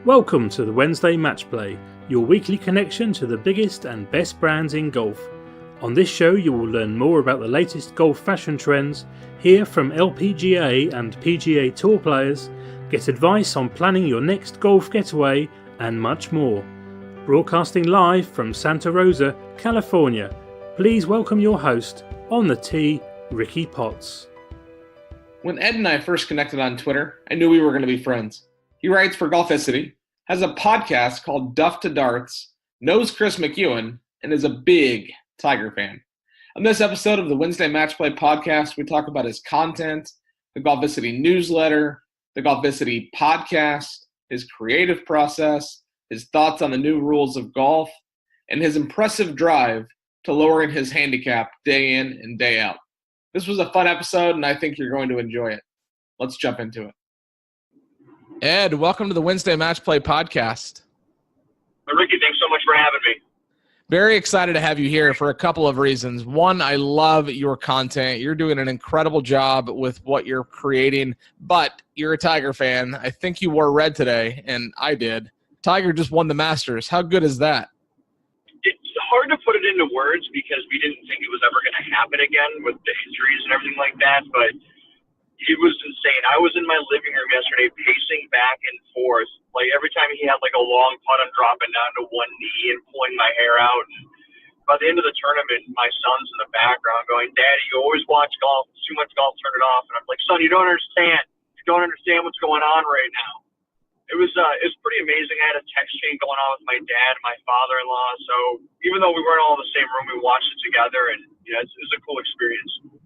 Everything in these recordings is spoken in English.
Welcome to the Wednesday Match Play, your weekly connection to the biggest and best brands in golf. On this show you will learn more about the latest golf fashion trends, hear from LPGA and PGA Tour players, get advice on planning your next golf getaway, and much more. Broadcasting live from Santa Rosa, California, please welcome your host, On the Tee, Ricky Potts. When Ed and I first connected on Twitter, I knew we were going to be friends. He writes for Golficity, has a podcast called Duff to Darts, knows Chris McEwen, and is a big Tiger fan. On this episode of the Wednesday Match Play podcast, we talk about his content, the Golficity newsletter, the Golficity podcast, his creative process, his thoughts on the new rules of golf, and his impressive drive to lowering his handicap day in and day out. This was a fun episode, and I think you're going to enjoy it. Let's jump into it. Ed, welcome to the Wednesday Match Play podcast. Ricky, thanks so much for having me. Very excited to have you here for a couple of reasons. One, I love your content. You're doing an incredible job with what you're creating, but you're a Tiger fan. I think you wore red today, and I did. Tiger just won the Masters. How good is that? It's hard to put it into words because we didn't think it was ever going to happen again with the injuries and everything like that, but it was insane. I was in my living room yesterday pacing back and forth. Like every time he had like a long putt, I'm dropping down to one knee and pulling my hair out. And by the end of the tournament, my son's in the background going, "Daddy, you always watch golf. It's too much golf, turn it off." And I'm like, "Son, you don't understand. You don't understand what's going on right now." It was pretty amazing. I had a text chain going on with my dad and my father-in-law. So even though we weren't all in the same room, we watched it together, and it was a cool experience.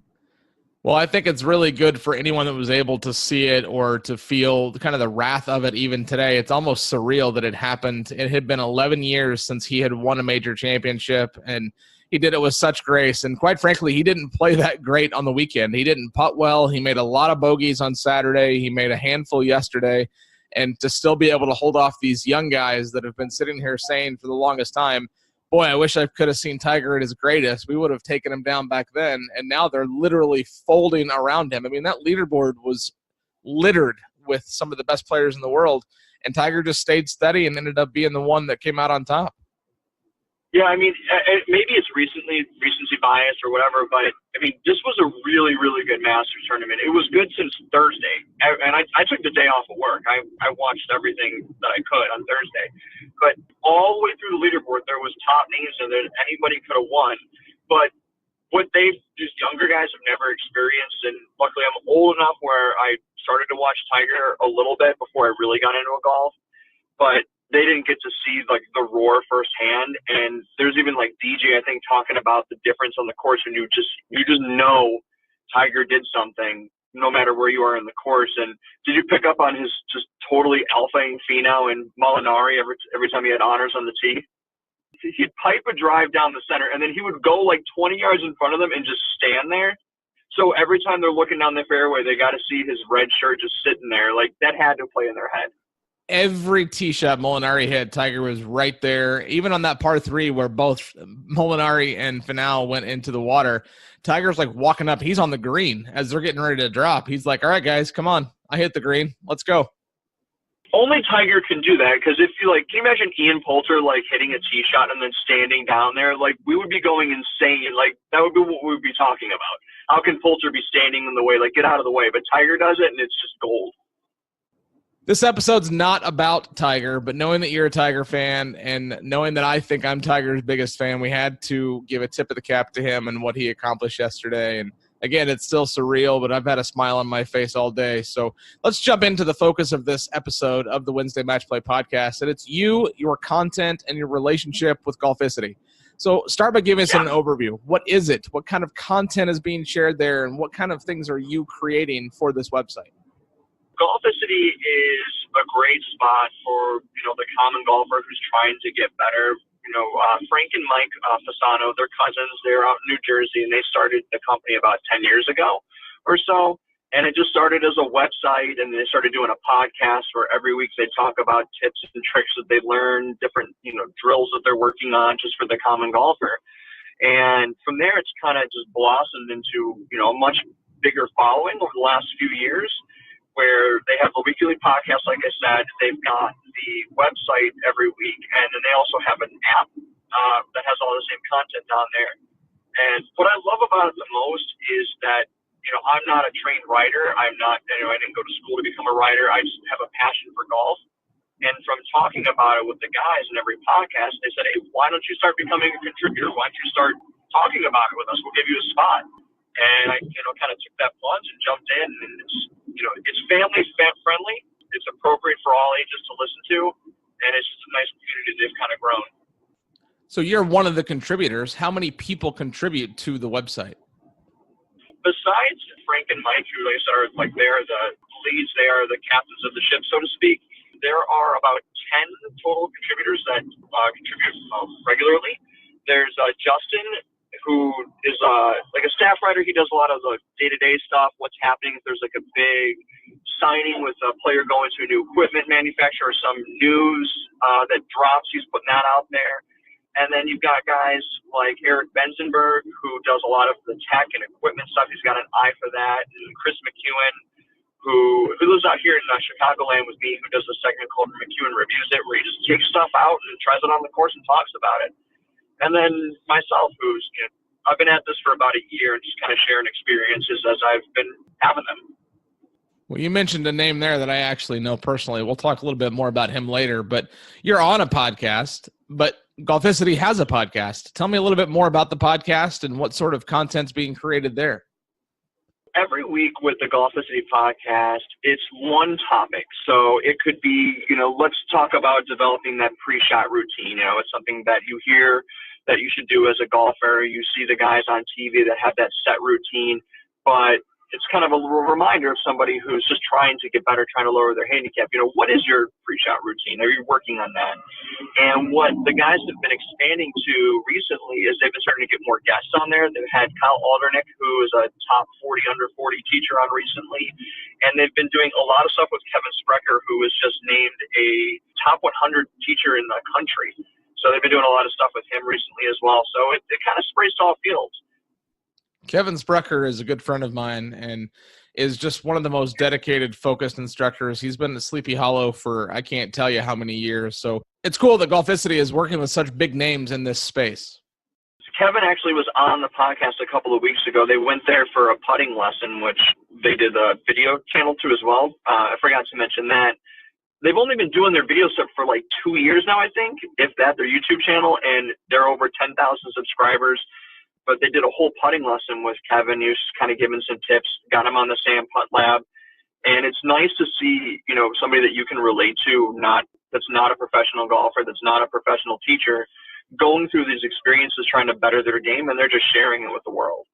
Well, I think it's really good for anyone that was able to see it or to feel kind of the wrath of it even today. It's almost surreal that it happened. It had been 11 years since he had won a major championship, and he did it with such grace. And quite frankly, he didn't play that great on the weekend. He didn't putt well. He made a lot of bogeys on Saturday. He made a handful yesterday. And to still be able to hold off these young guys that have been sitting here saying for the longest time, boy, I wish I could have seen Tiger at his greatest. We would have taken him down back then, and now they're literally folding around him. I mean, that leaderboard was littered with some of the best players in the world, and Tiger just stayed steady and ended up being the one that came out on top. Yeah, I mean, maybe it's recency bias or whatever, but, I mean, this was a really, really good Masters tournament. It was good since Thursday, and I took the day off of work. I watched everything that I could on Thursday. But all the way through the leaderboard, there was top names in there that anybody could have won. But what these younger guys have never experienced, and luckily I'm old enough where I started to watch Tiger a little bit before I really got into golf, but they didn't get to see like the roar firsthand. And there's even like DJ, I think, talking about the difference on the course, and you just know Tiger did something no matter where you are in the course. And did you pick up on his just totally alphaing Finau and Molinari every time he had honors on the tee? He'd pipe a drive down the center, and then he would go like 20 yards in front of them and just stand there. So every time they're looking down the fairway, they got to see his red shirt just sitting there. Like that had to play in their head. Every tee shot Molinari hit, Tiger was right there. Even on that par 3 where both Molinari and Finau went into the water, Tiger's like walking up. He's on the green as they're getting ready to drop. He's like, "All right, guys, come on. I hit the green. Let's go." Only Tiger can do that, because if you can you imagine Ian Poulter like hitting a tee shot and then standing down there? Like we would be going insane. Like that would be what we would be talking about. How can Poulter be standing in the way? Like get out of the way. But Tiger does it, and it's just gold. This episode's not about Tiger, but knowing that you're a Tiger fan and knowing that I think I'm Tiger's biggest fan, we had to give a tip of the cap to him and what he accomplished yesterday. And again, it's still surreal, but I've had a smile on my face all day. So let's jump into the focus of this episode of the Wednesday Match Play podcast. And it's you, your content, and your relationship with Golficity. So start by giving us an overview. What is it? What kind of content is being shared there? And what kind of things are you creating for this website? Golficity is a great spot for, the common golfer who's trying to get better. Frank and Mike Fasano, they're cousins. They're out in New Jersey, and they started the company about 10 years ago or so. And it just started as a website, and they started doing a podcast where every week they talk about tips and tricks that they learn, different, drills that they're working on just for the common golfer. And from there, it's kind of just blossomed into, a much bigger following over the last few years. where they have a weekly podcast, like I said. They've got the website every week, and then they also have an app that has all the same content on there. And what I love about it the most is that, I'm not a trained writer. I'm not, I didn't go to school to become a writer. I just have a passion for golf. And from talking about it with the guys in every podcast, they said, hey, why don't you start becoming a contributor? Why don't you start talking about it with us? We'll give you a spot. And I, kind of took that plunge and jumped in. And it's, it's family friendly. It's appropriate for all ages to listen to. And it's just a nice community they've kind of grown. So you're one of the contributors. How many people contribute to the website? Besides Frank and Mike, who are they're the leads, they are the captains of the ship, so to speak, there are about 10 total contributors that contribute regularly. There's Justin, who is like a staff writer. He does a lot of the day-to-day stuff, what's happening if there's like a big signing with a player going to a new equipment manufacturer or some news that drops. He's putting that out there. And then you've got guys like Eric Benzenberg, who does a lot of the tech and equipment stuff. He's got an eye for that. And Chris McEwen, who lives out here in Chicagoland with me, who does a segment called McEwen Reviews It, where he just takes stuff out and tries it on the course and talks about it. And then myself, who's, I've been at this for about a year and just kind of sharing experiences as I've been having them. Well, you mentioned a name there that I actually know personally. We'll talk a little bit more about him later, but you're on a podcast, but Golficity has a podcast. Tell me a little bit more about the podcast and what sort of content's being created there. Every week with the Golficity podcast, it's one topic. So it could be, let's talk about developing that pre-shot routine. It's something that you hear that you should do as a golfer. You see the guys on TV that have that set routine, but it's kind of a little reminder of somebody who's just trying to get better, trying to lower their handicap. What is your pre-shot routine? Are you working on that? And what the guys have been expanding to recently is they've been starting to get more guests on there. They've had Kyle Aldernick, who is a top 40 under 40 teacher on recently. And they've been doing a lot of stuff with Kevin Sprecher, who was just named a top 100 teacher in the country. So they've been doing a lot of stuff with him recently as well. So it kind of sprays to all fields. Kevin Sprecher is a good friend of mine and is just one of the most dedicated, focused instructors. He's been at Sleepy Hollow for I can't tell you how many years. So it's cool that Golficity is working with such big names in this space. Kevin actually was on the podcast a couple of weeks ago. They went there for a putting lesson, which they did a video channel to as well. I forgot to mention that. They've only been doing their video stuff for like 2 years now, I think, if that, their YouTube channel, and they're over 10,000 subscribers. But they did a whole putting lesson with Kevin. He was just kind of giving some tips, got him on the Sam Putt Lab. And it's nice to see, somebody that you can relate to, that's not a professional golfer, that's not a professional teacher, going through these experiences, trying to better their game, and they're just sharing it with the world.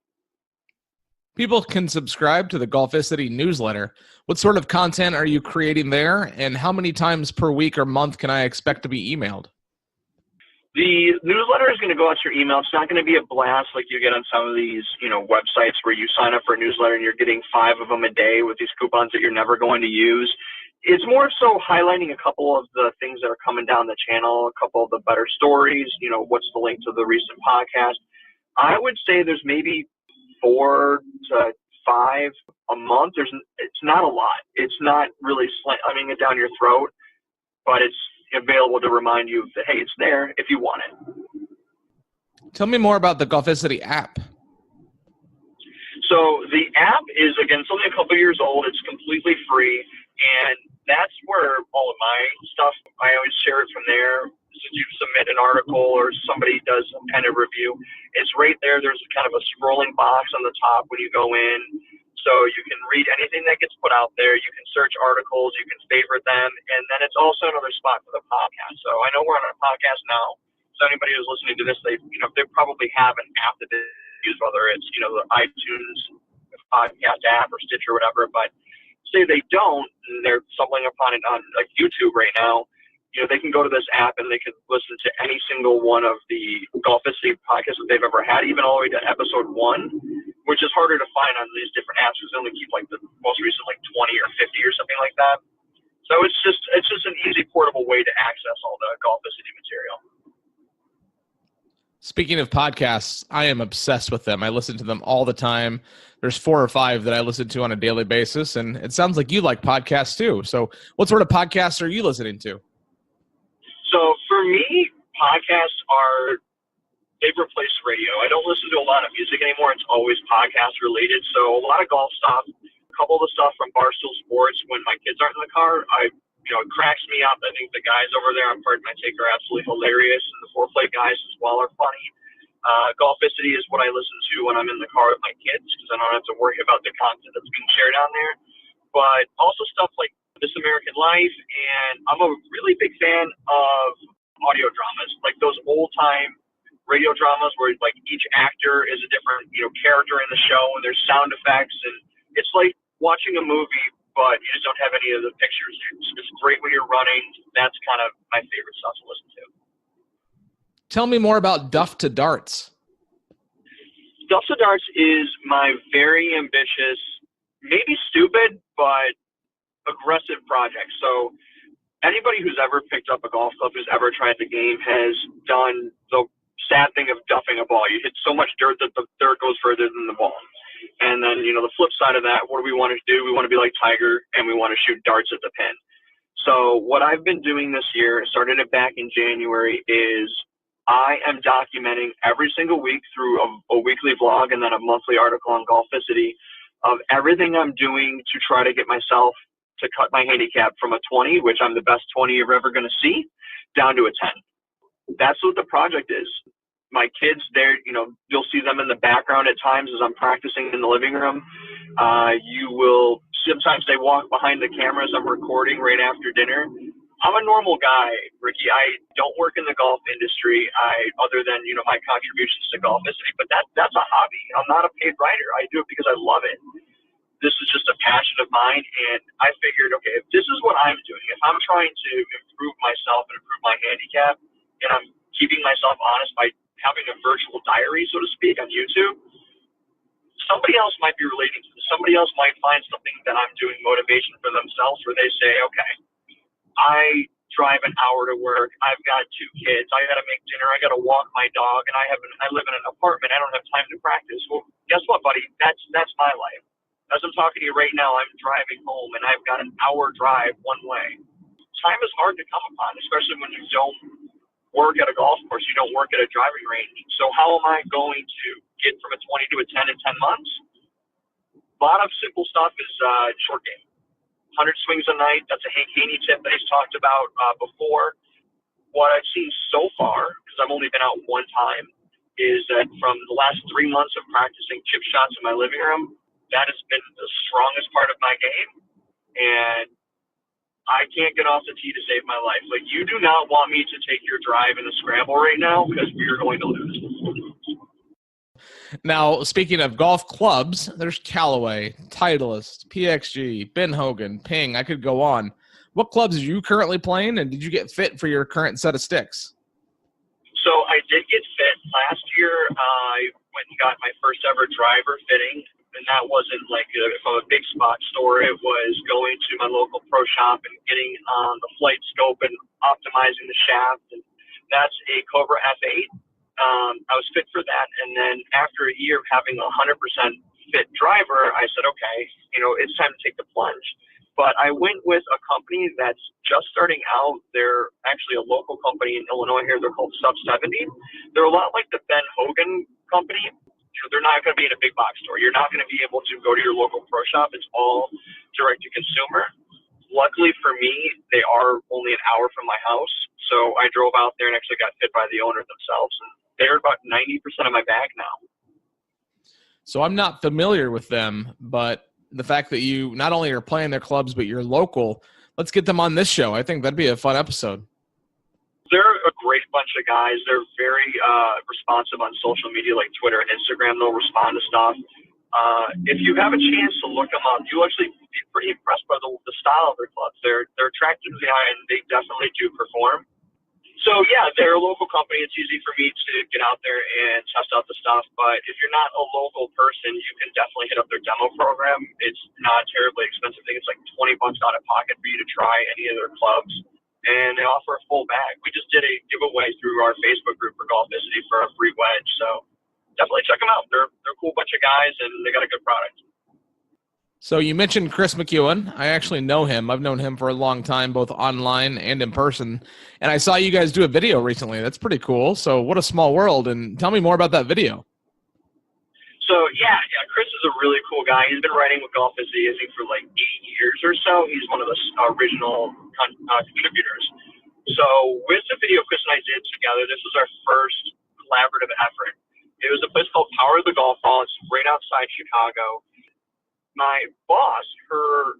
People can subscribe to the Golficity newsletter. What sort of content are you creating there, and how many times per week or month can I expect to be emailed? The newsletter is going to go out to your email. It's not going to be a blast like you get on some of these, websites where you sign up for a newsletter and you're getting 5 of them a day with these coupons that you're never going to use. It's more so highlighting a couple of the things that are coming down the channel, a couple of the better stories, what's the link to the recent podcast. I would say there's maybe 4 to 5 a month. It's not a lot. It's not really slamming it down your throat, but it's available to remind you that, hey, it's there if you want it. Tell me more about the Golficity app. So the app is, again, it's only a couple years old. It's completely free, and that's where all of my stuff, I always share it from there. So you submit an article or somebody does some kind of review, it's right there. There's kind of a scrolling box on the top when you go in. So you can read anything that gets put out there. You can search articles. You can favorite them. And then it's also another spot for the podcast. So I know we're on a podcast now. So anybody who's listening to this, they probably have an app that they use, whether it's, the iTunes podcast app or Stitcher or whatever. But say they don't, and they're stumbling upon it on like YouTube right now, they can go to this app and they can listen to any single one of the Golficity podcasts that they've ever had, even all the way to episode 1, which is harder to find on these different apps because they only keep like the most recent 20 or 50 or something like that. So it's just an easy portable way to access all the Golficity material. Speaking of podcasts, I am obsessed with them. I listen to them all the time. There's 4 or 5 that I listen to on a daily basis, and it sounds like you like podcasts too. So what sort of podcasts are you listening to? So for me, podcasts are they've replaced radio. I don't listen to a lot of music anymore. It's always podcast related. So a lot of golf stuff, a couple of the stuff from Barstool Sports when my kids aren't in the car, it cracks me up. I think the guys over there on Pardon My Take are absolutely hilarious, and the foreplay guys as well are funny. Golficity is what I listen to when I'm in the car with my kids because I don't have to worry about the content that's being shared on there. But also stuff like This American Life, and I'm a really big fan of audio dramas, like those old time radio dramas where like each actor is a different character in the show, and there's sound effects, and it's like watching a movie, but you just don't have any of the pictures. It's great when you're running. That's kind of my favorite stuff to listen to. Tell me more about Duff to Darts. Duff to Darts is my very ambitious, maybe stupid, but aggressive project. So anybody who's ever picked up a golf club, who's ever tried the game, has done the sad thing of duffing a ball. You hit so much dirt that the dirt goes further than the ball. And then, the flip side of that, what do we want to do? We want to be like Tiger, and we want to shoot darts at the pin. So what I've been doing this year, started it back in January, is I am documenting every single week through a weekly vlog and then a monthly article on Golficity of everything I'm doing to try to get myself to cut my handicap from a 20, which I'm the best 20 you're ever going to see, down to a 10. That's what the project is. My kids, you'll see them in the background at times as I'm practicing in the living room. You will, sometimes they walk behind the camera as I'm recording right after dinner. I'm a normal guy, Ricky. I don't work in the golf industry, other than, my contributions to Golficity, but that's a hobby. I'm not a paid writer. I do it because I love it. This is just a passion of mine, and I figured, okay, if this is what I'm doing, if I'm trying to improve myself and improve my handicap, and I'm keeping myself honest by having a virtual diary, so to speak, on YouTube, somebody else might be relating to this. Somebody else might find something that I'm doing motivation for themselves where they say, okay, I drive an hour to work. I've got 2 kids. I got to make dinner. I got to walk my dog, and I live in an apartment. I don't have time to practice. Well, guess what, buddy? That's my life. As I'm talking to you right now, I'm driving home, and I've got an hour drive one way. Time is hard to come upon, especially when you don't work at a golf course. You don't work at a driving range. So how am I going to get from a 20 to a 10 in 10 months? A lot of simple stuff is short game. 100 swings a night. That's a Hank Haney tip that he's talked about before. What I've seen so far, because I've only been out one time, is that from the last 3 months of practicing chip shots in my living room, that has been the strongest part of my game. And I can't get off the tee to save my life. Like, you do not want me to take your drive in a scramble right now because we are going to lose. Now, speaking of golf clubs, there's Callaway, Titleist, PXG, Ben Hogan, Ping. I could go on. What clubs are you currently playing, and did you get fit for your current set of sticks? So I did get fit. Last year, I went and got my first ever driver fitting, and that wasn't like from a big spot store. It was going to my local pro shop and getting on the flight scope and optimizing the shaft, and that's a Cobra F8. I was fit for that, and then after a year of having a 100% fit driver, I said, okay, it's time to take the plunge. But I went with a company that's just starting out. They're actually a local company in Illinois here. They're called Sub 70. They're a lot like the Ben Hogan company. They're not going to be in a big box store. You're not going to be able to go to your local pro shop. It's all direct to consumer. Luckily for me, they are only an hour from my house. So I drove out there and actually got fit by the owner themselves. And they're about 90% of my bag now. So I'm not familiar with them, but the fact that you not only are playing their clubs, but you're local, let's get them on this show. I think that'd be a fun episode. They're a great bunch of guys. They're very responsive on social media like Twitter and Instagram. They'll respond to stuff. If you have a chance to look them up, you'll actually be pretty impressed by the style of their clubs. They're attractive to the eye, and they definitely do perform. So, yeah, they're a local company. It's easy for me to get out there and test out the stuff. But if you're not a local person, you can definitely hit up their demo program. It's not terribly expensive. I think it's like $20 out of pocket for you to try any of their clubs. and they offer a full bag. We just did a giveaway through our Facebook group for Golficity for a free wedge. So definitely check them out. They're a cool bunch of guys, and they got a good product. So you mentioned Chris McEwen. I actually know him. I've known him for a long time, both online and in person. And I saw you guys do a video recently. That's pretty cool. So what a small world. And tell me more about that video. So, yeah, Chris is a really cool guy. He's been writing with Golficity, I think, for like 8 years or so. He's one of the original contributors. So with the video Chris and I did together, this was our first collaborative effort. It was a place called Power of the Golf Ball. It's right outside Chicago. My boss, her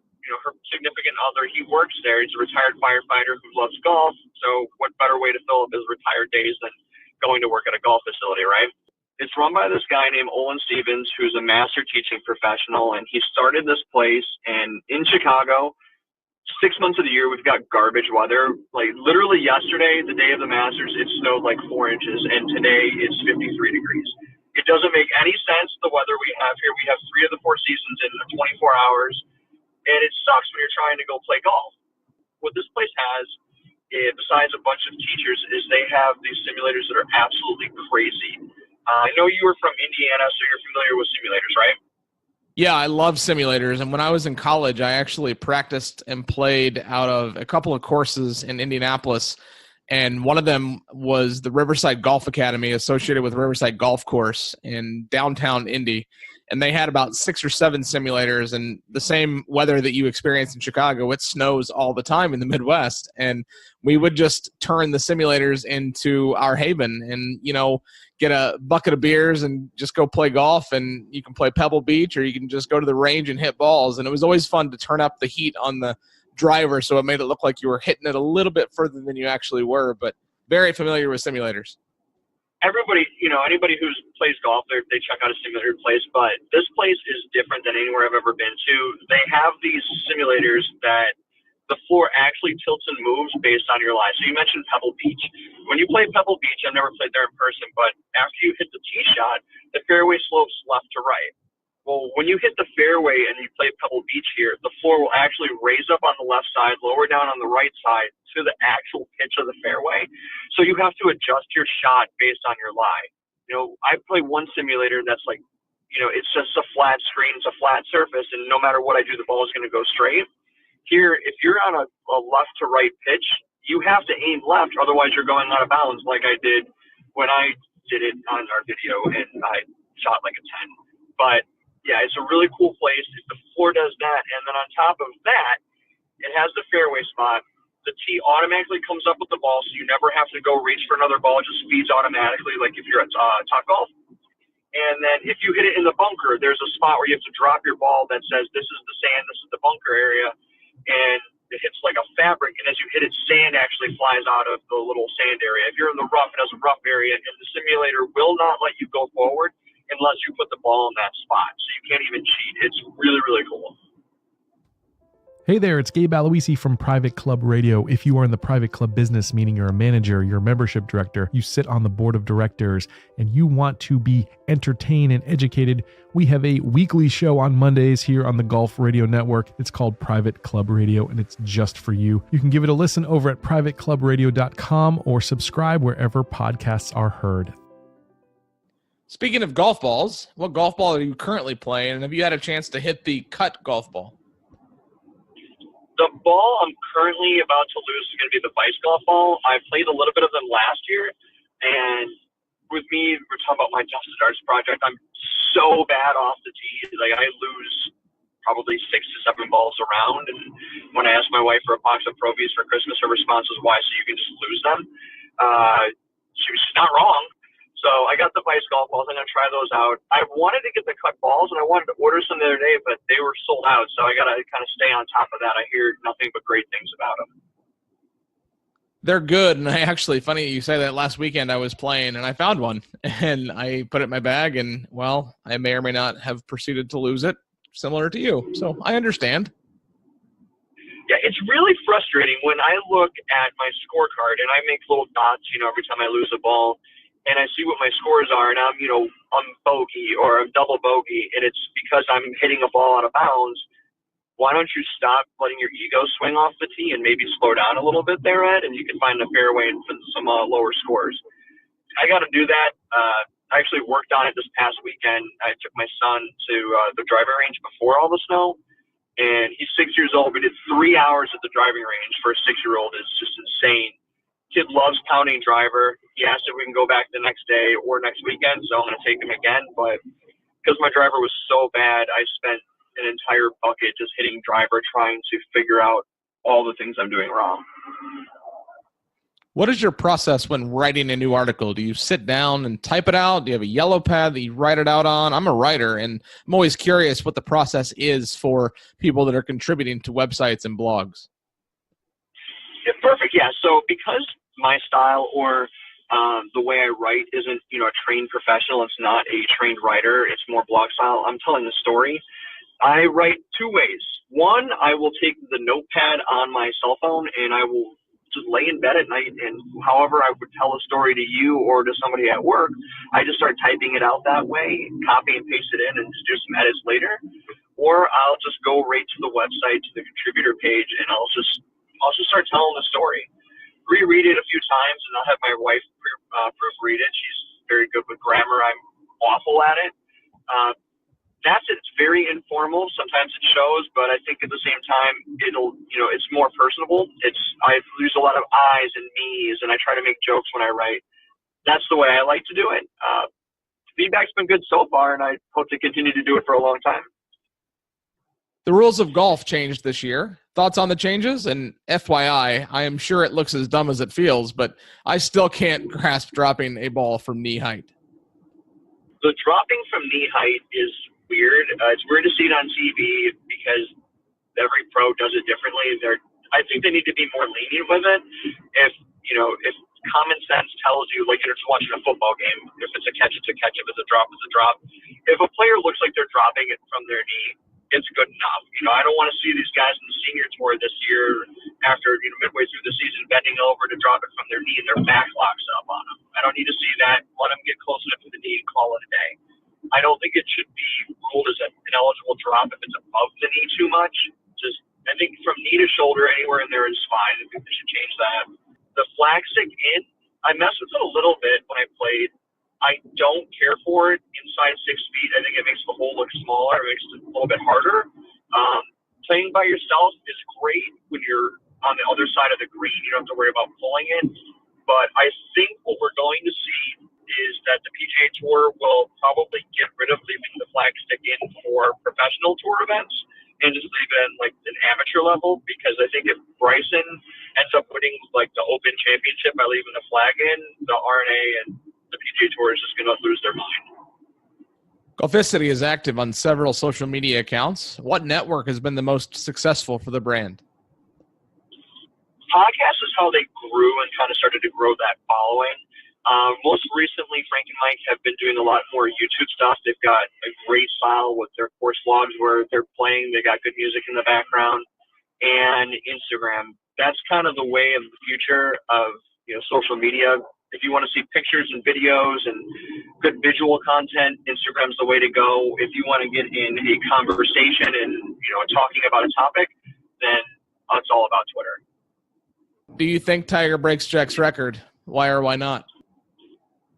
significant other, he works there. He's a retired firefighter who loves golf. So what better way to fill up his retired days than going to work at a golf facility, right? It's run by this guy named Olin Stevens, who's a master teaching professional, and he started this place. And in Chicago, 6 months of the year, we've got garbage weather. Like literally yesterday, the day of the Masters, it snowed like 4 inches, and today it's 53 degrees. It doesn't make any sense, the weather we have here. We have 3 of the 4 seasons in 24 hours, and it sucks when you're trying to go play golf. What this place has, besides a bunch of teachers, is they have these simulators that are absolutely crazy. I know you were from Indiana, so you're familiar with simulators, right? Yeah, I love simulators. And when I was in college, I actually practiced and played out of a couple of courses in Indianapolis. And one of them was the Riverside Golf Academy associated with Riverside Golf Course in downtown Indy. And they had about 6 or 7 simulators, and the same weather that you experience in Chicago, it snows all the time in the Midwest. And we would just turn the simulators into our haven and, get a bucket of beers and just go play golf. And you can play Pebble Beach, or you can just go to the range and hit balls. And it was always fun to turn up the heat on the driver, so it made it look like you were hitting it a little bit further than you actually were. But very familiar with simulators. Everybody, anybody who plays golf, they check out a simulator place, but this place is different than anywhere I've ever been to. They have these simulators that the floor actually tilts and moves based on your lie. So you mentioned Pebble Beach. When you play Pebble Beach, I've never played there in person, but after you hit the tee shot, the fairway slopes left to right. Well, when you hit the fairway and you play Pebble Beach here, the floor will actually raise up on the left side, lower down on the right side to the actual pitch of the fairway. So you have to adjust your shot based on your lie. I play one simulator that's like, it's just a flat screen, it's a flat surface, and no matter what I do, the ball is going to go straight. Here, if you're on a left to right pitch, you have to aim left, otherwise you're going out of bounds like I did when I did it on our video, and I shot like a 10. But yeah, it's a really cool place. The floor does that, and then on top of that, it has the fairway spot. The tee automatically comes up with the ball, so you never have to go reach for another ball. It just feeds automatically, like if you're at Topgolf. And then if you hit it in the bunker, there's a spot where you have to drop your ball that says, this is the sand, this is the bunker area, and it hits like a fabric. And as you hit it, sand actually flies out of the little sand area. If you're in the rough, it has a rough area, and the simulator will not let you go forward unless you put the ball in that spot. So you can't even cheat. It's really, really cool. Hey there, it's Gabe Aloisi from Private Club Radio. If you are in the private club business, meaning you're a manager, you're a membership director, you sit on the board of directors, and you want to be entertained and educated, we have a weekly show on Mondays here on the Golf Radio Network. It's called Private Club Radio, and it's just for you. You can give it a listen over at privateclubradio.com or subscribe wherever podcasts are heard. Speaking of golf balls, what golf ball are you currently playing, and have you had a chance to hit the cut golf ball? The ball I'm currently about to lose is going to be the Vice golf ball. I played a little bit of them last year, and with me, we're talking about my Dusted Darts project. I'm so bad off the tee. Like, I lose probably 6 to 7 balls around, and when I asked my wife for a box of Probies for Christmas, her response was, why, so you can just lose them? She was not wrong. So I got the Vice golf balls. I'm going to try those out. I wanted to get the cut balls, and I wanted to order some the other day, but they were sold out. So I got to kind of stay on top of that. I hear nothing but great things about them. They're good. And I actually, funny you say that, last weekend I was playing and I found one and I put it in my bag, and well, I may or may not have proceeded to lose it, similar to you. So I understand. Yeah, it's really frustrating when I look at my scorecard and I make little dots, every time I lose a ball. And I see what my scores are, and I'm bogey or I'm double bogey, and it's because I'm hitting a ball out of bounds. why don't you stop letting your ego swing off the tee and maybe slow down a little bit there, Ed, and you can find a fairway and some lower scores. I got to do that. I actually worked on it this past weekend. I took my son to the driving range before all the snow, and he's 6 years old. We did 3 hours at the driving range for a 6-year-old. It's just insane. Kid loves pounding driver. He asked if we can go back the next day or next weekend, so I'm going to take him again. But because my driver was so bad, I spent an entire bucket just hitting driver, trying to figure out all the things I'm doing wrong. What is your process when writing a new article? Do you sit down and type it out? Do you have a yellow pad that you write it out on? I'm a writer, and I'm always curious what the process is for people that are contributing to websites and blogs. Yeah, perfect. Yeah. So because my style or the way I write isn't, a trained professional, it's not a trained writer, it's more blog style. I'm telling the story. I write 2 ways. One, I will take the notepad on my cell phone and I will just lay in bed at night, and however I would tell a story to you or to somebody at work, I just start typing it out that way, copy and paste it in, and just do some edits later. Or I'll just go right to the website, to the contributor page, and I'll just start telling the story. Reread it a few times, and I'll have my wife proofread it. She's very good with grammar. I'm awful at it. That's it. It's very informal. Sometimes it shows, but I think at the same time, it's more personable. I use a lot of I's and me's, and I try to make jokes when I write. That's the way I like to do it. Feedback's been good so far, and I hope to continue to do it for a long time. The rules of golf changed this year. Thoughts on the changes? And FYI, I am sure it looks as dumb as it feels, but I still can't grasp dropping a ball from knee height. The dropping from knee height is weird. It's weird to see it on TV because every pro does it differently. I think they need to be more lenient with it. If common sense tells you, like you're just watching a football game, if it's a catch, it's a catch. If it's a drop, it's a drop. If a player looks like they're dropping it from their knee, it's good enough. I don't want to see these guys in the senior tour this year after, midway through the season bending over to drop it from their knee and their back locks up on them. I don't need to see that. Let them get close enough to the knee and call it a day. I don't think it should be ruled as an ineligible drop if it's above the knee too much. I think from knee to shoulder, anywhere in there is fine. I think they should change that. The flag stick in, I messed with it a little bit when I played. I don't care for it inside 6 feet. I think it makes the hole look smaller. It makes it a little bit harder. Playing by yourself is great when you're on the other side of the green. You don't have to worry about pulling it. But I think what we're going to see is that the PGA Tour will probably get rid of leaving the flag stick in for professional tour events and just leave it in like an amateur level, because I think if Bryson ends up winning like the Open Championship by leaving the flag in, the R&A and the PGA Tour is just going to lose their mind. Golficity is active on several social media accounts. What network has been the most successful for the brand? Podcast is how they grew and kind of started to grow that following. Most recently, Frank and Mike have been doing a lot more YouTube stuff. They've got a great style with their course vlogs where they're playing. They got good music in the background. And Instagram. That's kind of the way of the future of social media. If you want to see pictures and videos and good visual content, Instagram's the way to go. If you want to get in a conversation and talking about a topic, then it's all about Twitter. Do you think Tiger breaks Jack's record? Why or why not?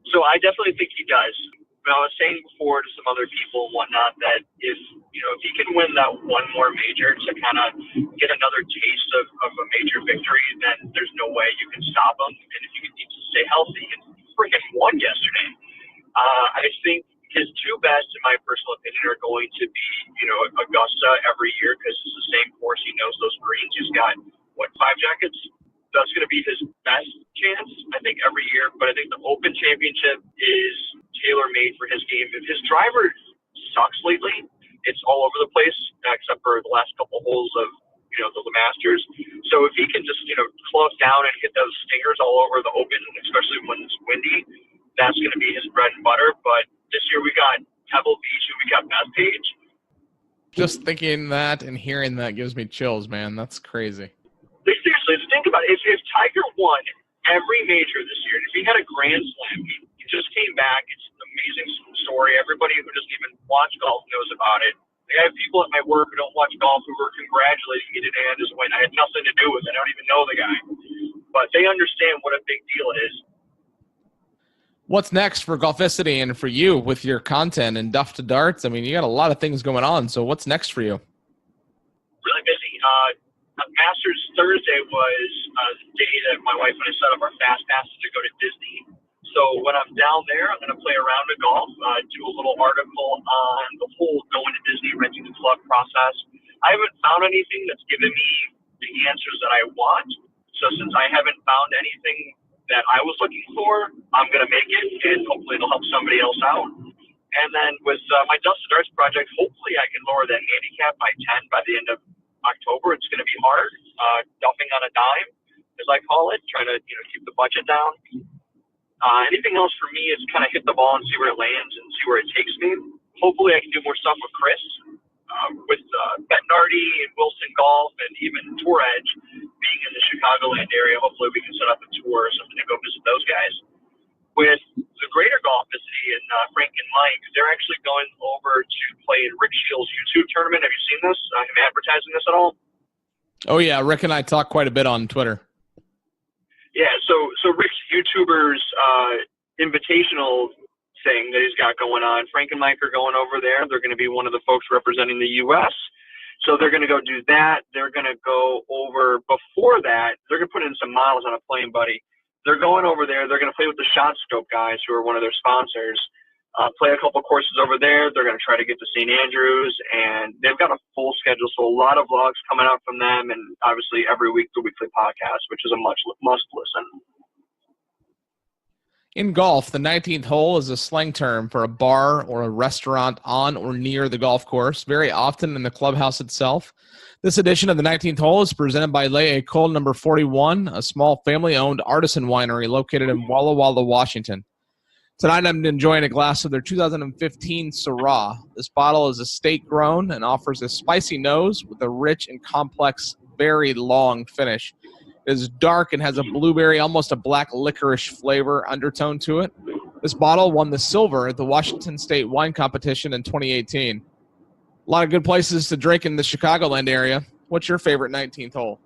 So I definitely think he does. I was saying before to some other people and whatnot that if he can win that one more major to kind of get another taste of a major victory, then there's no way you can stop him. And if he needs to stay healthy, he freaking won yesterday. I think his 2 best, in my personal opinion, are going to be, Augusta every year because it's the same course. He knows those greens. He's got, 5 jackets? That's going to be his best chance, I think, every year. But I think the Open Championship is tailor-made for his game. If his driver sucks lately, it's all over the place, except for the last couple holes of, the Masters. So if he can just, club down and hit those stingers all over the Open, especially when it's windy, that's going to be his bread and butter. But this year we got Pebble Beach and we got Bethpage. Just thinking that and hearing that gives me chills, man. That's crazy. Seriously, think about it. If Tiger won every major this year, if he had a Grand Slam, he just came back. It's an amazing story. Everybody who doesn't even watch golf knows about it. The have people at my work who don't watch golf who were congratulating me today on this win. I had nothing to do with it. I don't even know the guy. But they understand what a big deal it is. What's next for Golficity and for you with your content and Duff to Darts? I mean, you got a lot of things going on. So what's next for you? Really busy. Masters Thursday was the day that my wife and I set up our fast passes to go to Disney. So when I'm down there, I'm going to play a round of golf, do a little article on the whole going to Disney, renting the club process. I haven't found anything that's given me the answers that I want. So since I haven't found anything that I was looking for, I'm going to make it, and hopefully it'll help somebody else out. And then with my Duff to Darts project, hopefully I can lower that handicap by 10 by the end of October. It's going to be hard, duffing on a dime, as I call it, trying to keep the budget down. Anything else for me is kind of hit the ball and see where it lands and see where it takes me. Hopefully I can do more stuff with Chris, with Bettinardi and Wilson Golf, and even Tour Edge being in the Chicagoland area. Hopefully we can set up a tour or something to go visit those guys. With the greater Golficity and Frank and Mike, they're actually going over to play in Rick Shields' YouTube tournament. Have you seen this? Am I advertising this at all? Oh, yeah. Rick and I talk quite a bit on Twitter. Yeah, so Rick's YouTuber's invitational thing that he's got going on, Frank and Mike are going over there. They're going to be one of the folks representing the U.S., so they're going to go do that. They're going to go over, before that, they're going to put in some miles on a plane, buddy. They're going over there. They're going to play with the Shot Scope guys, who are one of their sponsors. Play a couple courses over there. They're going to try to get to St. Andrews, and they've got a full schedule, so a lot of vlogs coming out from them, and obviously every week the weekly podcast, which is a must listen. In golf, the 19th hole is a slang term for a bar or a restaurant on or near the golf course, very often in the clubhouse itself. This edition of the 19th hole is presented by Le École number 41, a small family-owned artisan winery located in Walla Walla, Washington. Tonight I'm enjoying a glass of their 2015 Syrah. This bottle is estate-grown and offers a spicy nose with a rich and complex, very long finish. It is dark and has a blueberry, almost a black licorice flavor undertone to it. This bottle won the silver at the Washington State Wine Competition in 2018. A lot of good places to drink in the Chicagoland area. What's your favorite 19th hole?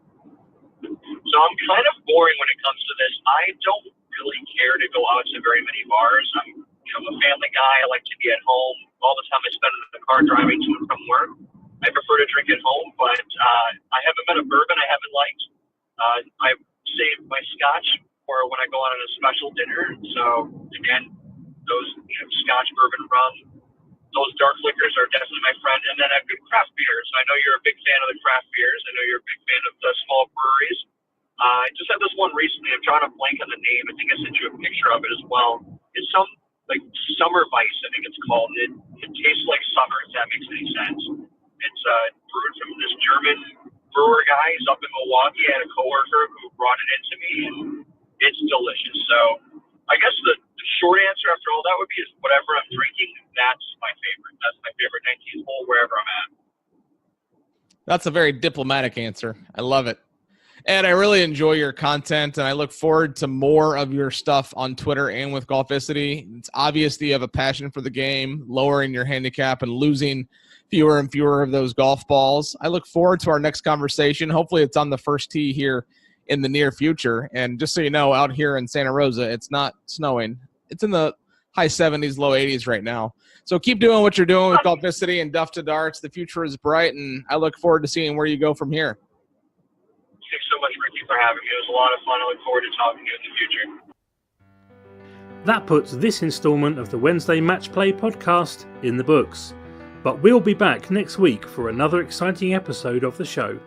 So I'm kind of boring when it comes to this. I don't really care to go out to very many bars. I'm a family guy. I like to be at home. All the time I spend in the car driving to and from work. I prefer to drink at home, but I haven't met a bourbon I haven't liked. I save my scotch for when I go out on a special dinner. So again, those scotch, bourbon, rum, those dark liquors are definitely my friend. And then I have good craft beers. I know you're a big fan of the craft beers. I know you're a big fan of the small breweries. I just had this one recently. I'm drawing a blank on the name. I think I sent you a picture of it as well. It's some like Summer Vice, I think it's called. It tastes like summer, if that makes any sense. It's brewed from this German brewer guy. He's up in Milwaukee. I had a coworker who brought it into me, and it's delicious. So I guess the short answer after all that would be is whatever I'm drinking, that's my favorite. That's my favorite 19th hole wherever I'm at. That's a very diplomatic answer. I love it. Ed, I really enjoy your content, and I look forward to more of your stuff on Twitter and with Golficity. It's obvious that you have a passion for the game, lowering your handicap and losing fewer and fewer of those golf balls. I look forward to our next conversation. Hopefully it's on the first tee here in the near future. And just so you know, out here in Santa Rosa, it's not snowing. It's in the high 70s, low 80s right now. So keep doing what you're doing with Golficity and Duff to Darts. The future is bright, and I look forward to seeing where you go from here. Thanks so much, Ricky, for having me. It was a lot of fun. I look forward to talking to you in the future. That puts this installment of the Wednesday Match Play podcast in the books. But we'll be back next week for another exciting episode of the show.